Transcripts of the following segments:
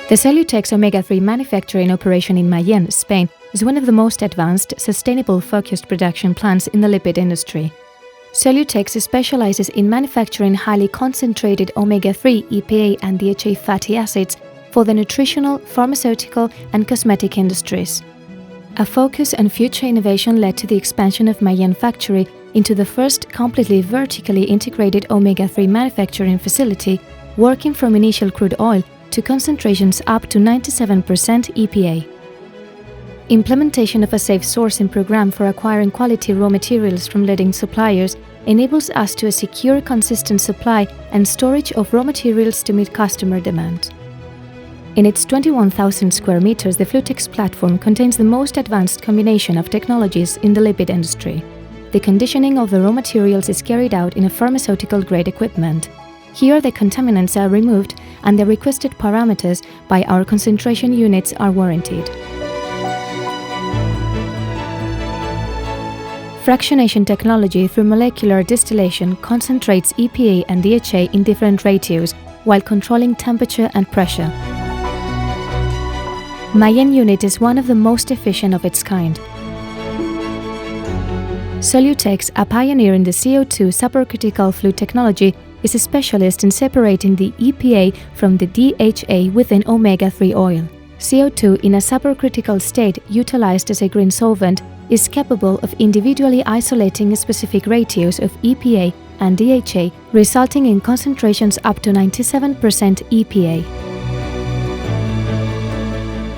The Solutex omega-3 manufacturing operation in Mallén, Spain, is one of the most advanced, sustainable-focused production plants in the lipid industry. Solutex specializes in manufacturing highly concentrated omega-3, EPA and DHA fatty acids for the nutritional, pharmaceutical and cosmetic industries. A focus on future innovation led to the expansion of Mallén factory into the first completely vertically integrated omega-3 manufacturing facility, working from initial crude oil to concentrations up to 97% EPA. Implementation of a safe sourcing program for acquiring quality raw materials from leading suppliers enables us to secure consistent supply and storage of raw materials to meet customer demand. In its 21,000 square meters, the Solutex platform contains the most advanced combination of technologies in the lipid industry. The conditioning of the raw materials is carried out in a pharmaceutical-grade equipment. Here the contaminants are removed and the requested parameters by our concentration units are warranted. Fractionation technology through molecular distillation concentrates EPA and DHA in different ratios while controlling temperature and pressure. Mallén unit is one of the most efficient of its kind. Solutex, a pioneer in the CO2 supercritical fluid technology, is a specialist in separating the EPA from the DHA within omega-3 oil. CO2 in a supercritical state utilized as a green solvent is capable of individually isolating specific ratios of EPA and DHA, resulting in concentrations up to 97% EPA.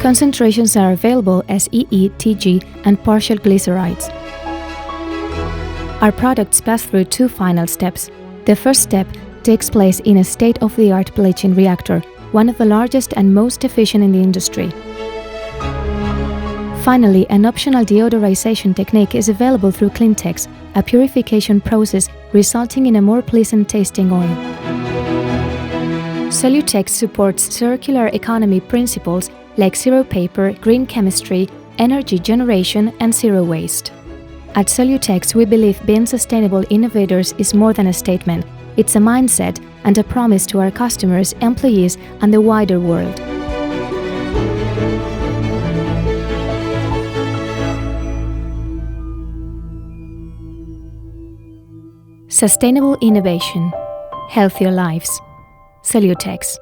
Concentrations are available as EE, TG and partial glycerides. Our products pass through two final steps. The first step takes place in a state-of-the-art bleaching reactor, one of the largest and most efficient in the industry. Finally, an optional deodorization technique is available through Cleantex, a purification process resulting in a more pleasant-tasting oil. Solutex supports circular economy principles like zero paper, green chemistry, energy generation and zero waste. At Solutex, we believe being sustainable innovators is more than a statement. It's a mindset and a promise to our customers, employees, and the wider world. Sustainable innovation, healthier lives. Solutex.